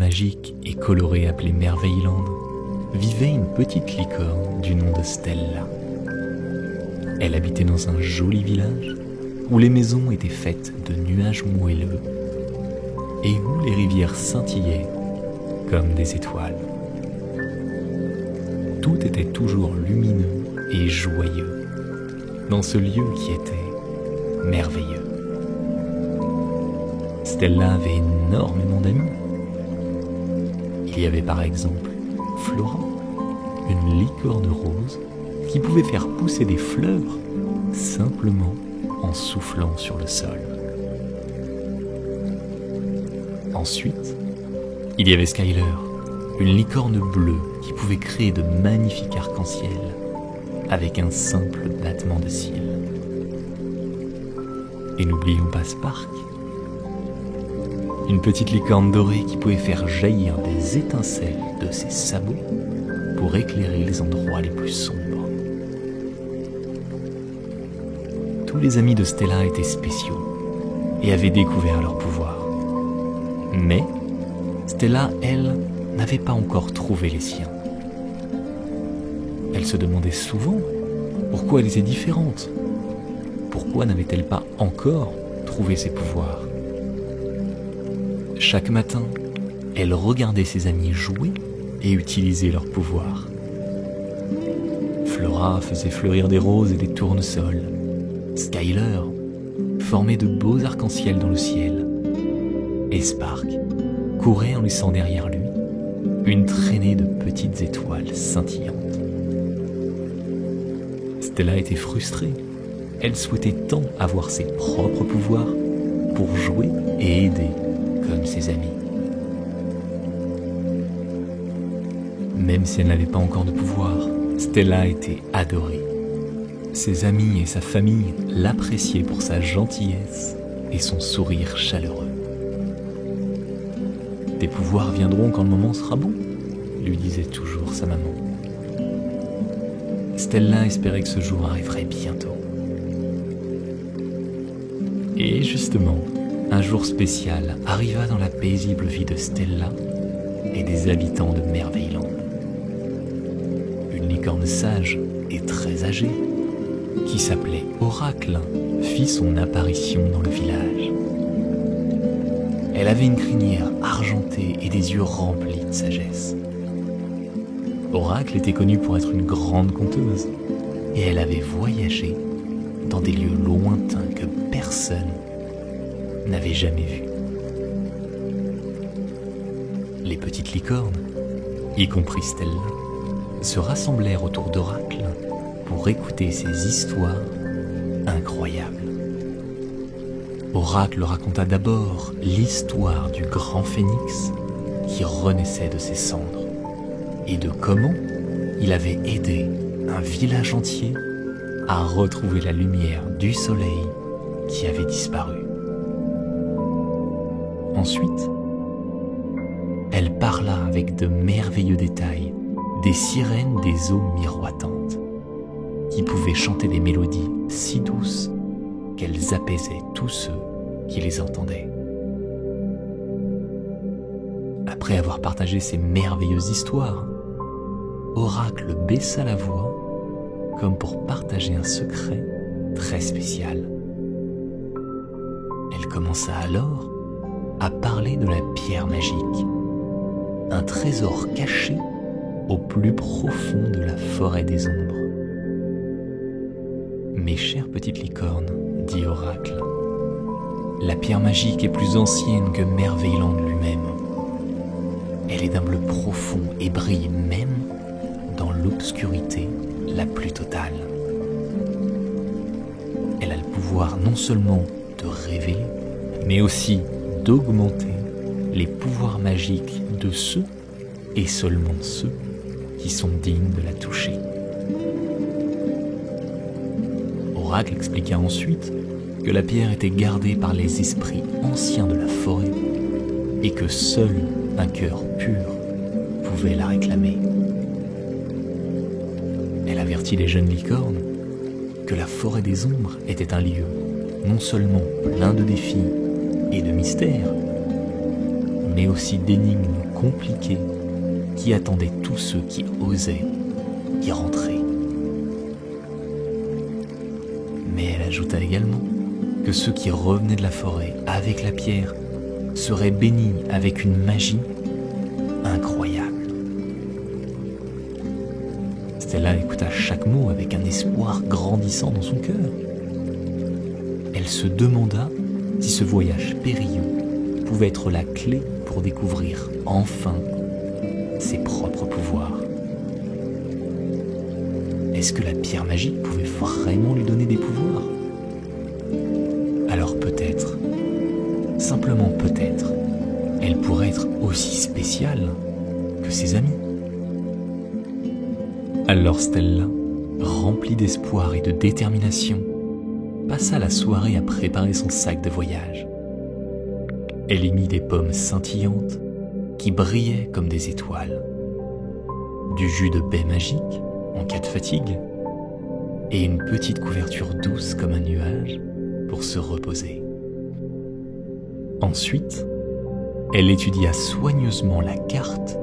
magique et colorée appelée Merveilland vivait une petite licorne du nom de Stella. Elle habitait dans un joli village où les maisons étaient faites de nuages moelleux et où les rivières scintillaient comme des étoiles. Tout était toujours lumineux et joyeux dans ce lieu qui était merveilleux. Stella avait énormément d'amis. Il y avait par exemple Flora, une licorne rose qui pouvait faire pousser des fleurs simplement en soufflant sur le sol. Ensuite, il y avait Skyler, une licorne bleue qui pouvait créer de magnifiques arcs-en-ciel avec un simple battement de cils. Et n'oublions pas Spark, une petite licorne dorée qui pouvait faire jaillir des étincelles de ses sabots pour éclairer les endroits les plus sombres. Tous les amis de Stella étaient spéciaux et avaient découvert leur pouvoir. Mais Stella, elle, n'avait pas encore trouvé les siens. Elle se demandait souvent pourquoi elle était différente. Pourquoi n'avait-elle pas encore trouvé ses pouvoirs? Chaque matin, elle regardait ses amis jouer et utiliser leurs pouvoirs. Flora faisait fleurir des roses et des tournesols. Skyler formait de beaux arcs-en-ciel dans le ciel. Et Spark courait en laissant derrière lui une traînée de petites étoiles scintillantes. Stella était frustrée. Elle souhaitait tant avoir ses propres pouvoirs pour jouer et aider comme ses amis. Même si elle n'avait pas encore de pouvoir, Stella était adorée. Ses amis et sa famille l'appréciaient pour sa gentillesse et son sourire chaleureux. « Tes pouvoirs viendront quand le moment sera bon », lui disait toujours sa maman. Stella espérait que ce jour arriverait bientôt. Et justement, un jour spécial arriva dans la paisible vie de Stella et des habitants de Merveilland. Une licorne sage et très âgée, qui s'appelait Oracle, fit son apparition dans le village. Elle avait une crinière argentée et des yeux remplis de sagesse. Oracle était connue pour être une grande conteuse, et elle avait voyagé dans des lieux lointains que personne n'avait jamais vus. Les petites licornes, y compris Stella, se rassemblèrent autour d'Oracle pour écouter ses histoires incroyables. Oracle raconta d'abord l'histoire du grand phénix qui renaissait de ses cendres et de comment il avait aidé un village entier à retrouver la lumière du soleil qui avait disparu. Ensuite, elle parla avec de merveilleux détails des sirènes des eaux miroitantes qui pouvaient chanter des mélodies si douces qu'elles apaisaient tous ceux qui les entendaient. Après avoir partagé ces merveilleuses histoires, Oracle baissa la voix comme pour partager un secret très spécial. Elle commença alors à parler de la pierre magique, un trésor caché au plus profond de la forêt des ombres. « Mes chères petites licornes, dit Oracle, la pierre magique est plus ancienne que Merveilland lui-même. Elle est d'un bleu profond et brille même dans l'obscurité la plus totale. Elle a le pouvoir non seulement de révéler, mais aussi d'augmenter les pouvoirs magiques de ceux, et seulement ceux, qui sont dignes de la toucher. » Oracle expliqua ensuite que la pierre était gardée par les esprits anciens de la forêt et que seul un cœur pur pouvait la réclamer. Elle avertit les jeunes licornes que la forêt des ombres était un lieu non seulement plein de défis et de mystères, mais aussi d'énigmes compliquées qui attendaient tous ceux qui osaient y rentrer. Mais elle ajouta également que ceux qui revenaient de la forêt avec la pierre seraient bénis avec une magie incroyable. Stella écouta chaque mot avec un espoir grandissant dans son cœur. Elle se demanda si ce voyage périlleux pouvait être la clé pour découvrir enfin ses propres pouvoirs. Est-ce que la pierre magique pouvait vraiment lui donner des pouvoirs? Alors peut-être, simplement peut-être, elle pourrait être aussi spéciale que ses amis. Alors Stella, remplie d'espoir et de détermination, passa la soirée à préparer son sac de voyage. Elle y mit des pommes scintillantes qui brillaient comme des étoiles, du jus de baie magique en cas de fatigue et une petite couverture douce comme un nuage pour se reposer. Ensuite, elle étudia soigneusement la carte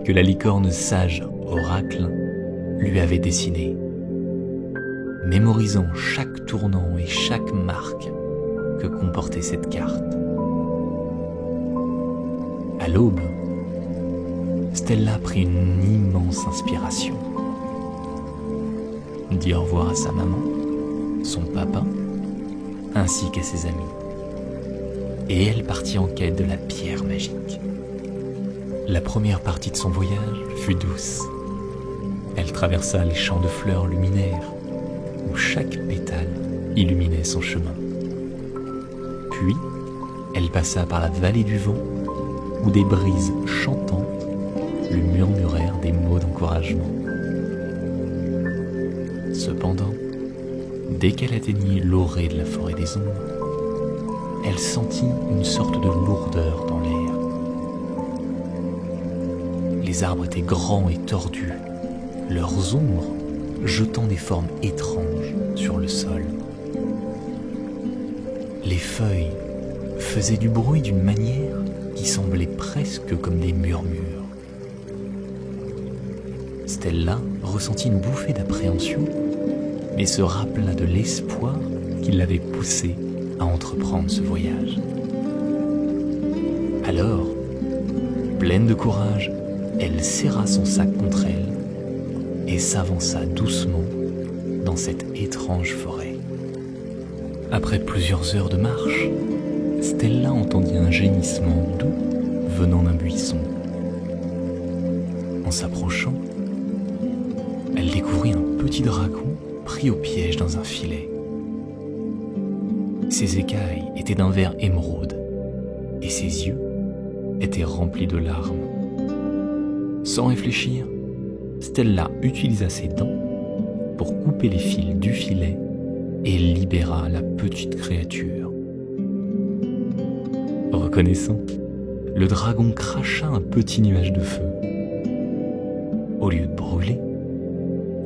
que la licorne sage oracle lui avait dessinée, mémorisant chaque tournant et chaque marque que comportait cette carte. À l'aube, Stella prit une immense inspiration. Dit au revoir à sa maman, son papa, ainsi qu'à ses amis. Et elle partit en quête de la pierre magique. La première partie de son voyage fut douce. Elle traversa les champs de fleurs luminaires, où chaque pétale illuminait son chemin. Puis, elle passa par la vallée du vent, où des brises chantantes lui murmurèrent des mots d'encouragement. Cependant, dès qu'elle atteignit l'orée de la forêt des ombres, elle sentit une sorte de lourdeur dans l'air. Les arbres étaient grands et tordus, leurs ombres jetant des formes étranges sur le sol. Les feuilles faisaient du bruit d'une manière qui semblait presque comme des murmures. Stella ressentit une bouffée d'appréhension, mais se rappela de l'espoir qui l'avait poussée à entreprendre ce voyage. Alors, pleine de courage, elle serra son sac contre elle et s'avança doucement dans cette étrange forêt. Après plusieurs heures de marche, Stella entendit un gémissement doux venant d'un buisson. En s'approchant, elle découvrit un petit dragon pris au piège dans un filet. Ses écailles étaient d'un vert émeraude et ses yeux étaient remplis de larmes. Sans réfléchir, Stella utilisa ses dents pour couper les fils du filet et libéra la petite créature. Reconnaissant, le dragon cracha un petit nuage de feu. Au lieu de brûler,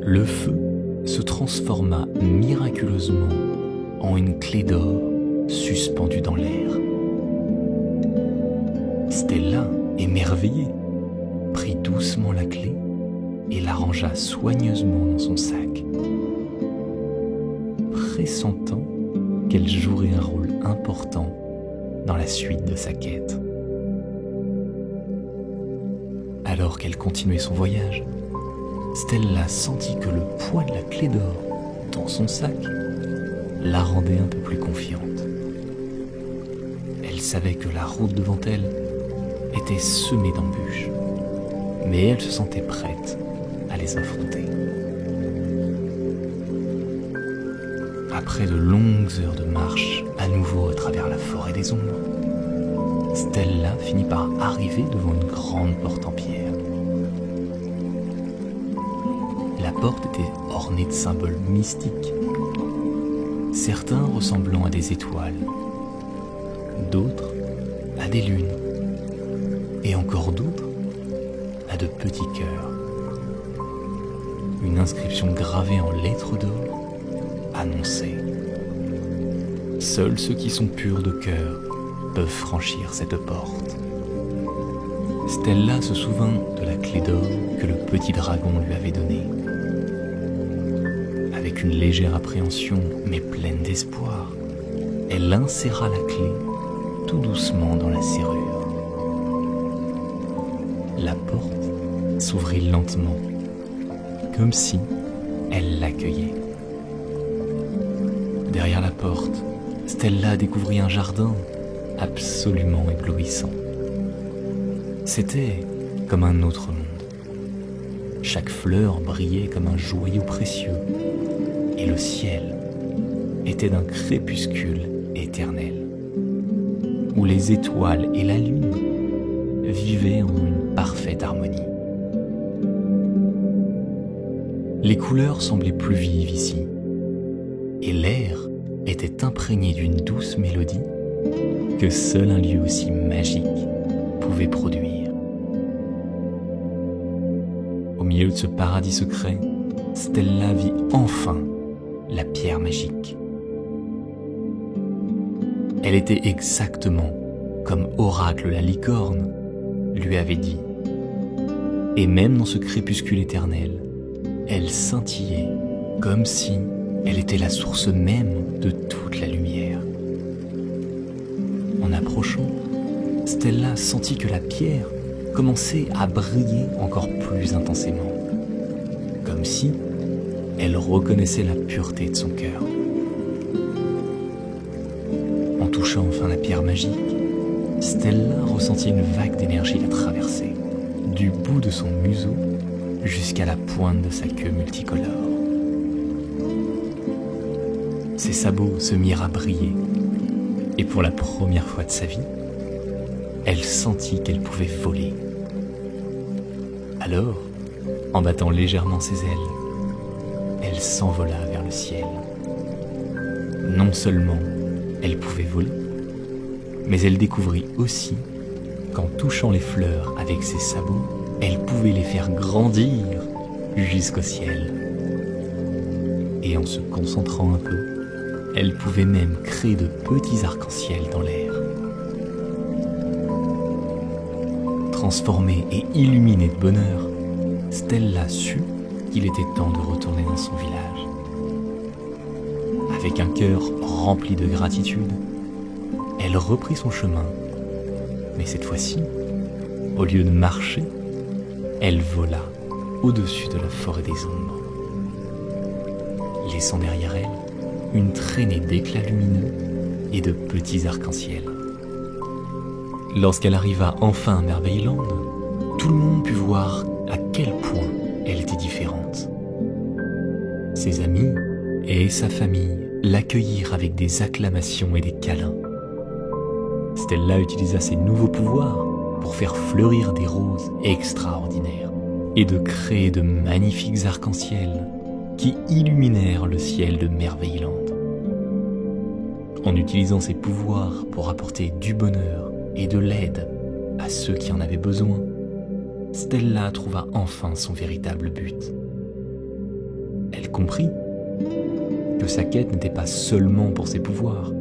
le feu se transforma miraculeusement en une clé d'or suspendue dans l'air. Stella, émerveillée, prit doucement la clé et la rangea soigneusement dans son sac, pressentant qu'elle jouerait un rôle important dans la suite de sa quête. Alors qu'elle continuait son voyage, Stella sentit que le poids de la clé d'or dans son sac la rendait un peu plus confiante. Elle savait que la route devant elle était semée d'embûches, mais elle se sentait prête à les affronter. Après de longues heures de marche, à nouveau à travers la forêt des ombres, Stella finit par arriver devant une grande porte en pierre. La porte était ornée de symboles mystiques, certains ressemblant à des étoiles, d'autres à des lunes, et encore d'autres à de petits cœurs. Une inscription gravée en lettres d'or annonçait « Seuls ceux qui sont purs de cœur peuvent franchir cette porte. » Stella se souvint de la clé d'or que le petit dragon lui avait donnée. Avec une légère appréhension, mais pleine d'espoir, elle inséra la clé tout doucement dans la serrure. La porte s'ouvrit lentement, comme si elle l'accueillait. Derrière la porte, Stella découvrit un jardin absolument éblouissant. C'était comme un autre monde. Chaque fleur brillait comme un joyau précieux, et le ciel était d'un crépuscule éternel, où les étoiles et la lune vivaient en une parfaite harmonie. Les couleurs semblaient plus vives ici, et l'air était imprégné d'une douce mélodie que seul un lieu aussi magique pouvait produire. Au milieu de ce paradis secret, Stella vit enfin la pierre magique. Elle était exactement comme Oracle la licorne lui avait dit. Et même dans ce crépuscule éternel, elle scintillait comme si elle était la source même de toute la lumière. En approchant, Stella sentit que la pierre commençait à briller encore plus intensément, comme si elle reconnaissait la pureté de son cœur. En touchant enfin la pierre magique, Stella ressentit une vague d'énergie la traverser, du bout de son museau jusqu'à la pointe de sa queue multicolore. Ses sabots se mirent à briller, et pour la première fois de sa vie, elle sentit qu'elle pouvait voler. Alors, en battant légèrement ses ailes, elle s'envola vers le ciel. Non seulement elle pouvait voler, mais elle découvrit aussi qu'en touchant les fleurs avec ses sabots, elle pouvait les faire grandir jusqu'au ciel. Et en se concentrant un peu, elle pouvait même créer de petits arcs-en-ciel dans l'air. Transformée et illuminée de bonheur, Stella sut qu'il était temps de retourner dans son village. Avec un cœur rempli de gratitude, elle reprit son chemin, mais cette fois-ci, au lieu de marcher, elle vola au-dessus de la forêt des ombres, laissant derrière elle une traînée d'éclats lumineux et de petits arcs-en-ciel. Lorsqu'elle arriva enfin à Merveilland, tout le monde put voir à quel point elle était différente. Ses amis et sa famille l'accueillirent avec des acclamations et des câlins. Stella utilisa ses nouveaux pouvoirs pour faire fleurir des roses extraordinaires et de créer de magnifiques arcs-en-ciel qui illuminèrent le ciel de Merveilland. En utilisant ses pouvoirs pour apporter du bonheur et de l'aide à ceux qui en avaient besoin, Stella trouva enfin son véritable but. Elle comprit que sa quête n'était pas seulement pour ses pouvoirs,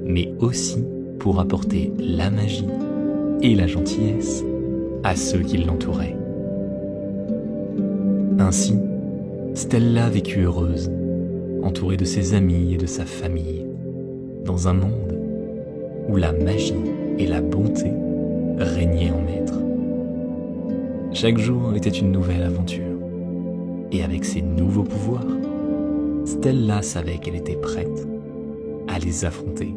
mais aussi pour apporter la magie et la gentillesse à ceux qui l'entouraient. Ainsi, Stella vécut heureuse, entourée de ses amis et de sa famille, dans un monde où la magie et la bonté régnaient en maître. Chaque jour était une nouvelle aventure, et avec ses nouveaux pouvoirs, Stella savait qu'elle était prête à les affronter.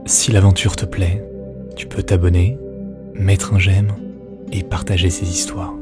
Si l'aventure te plaît, tu peux t'abonner, mettre un j'aime et partager ces histoires.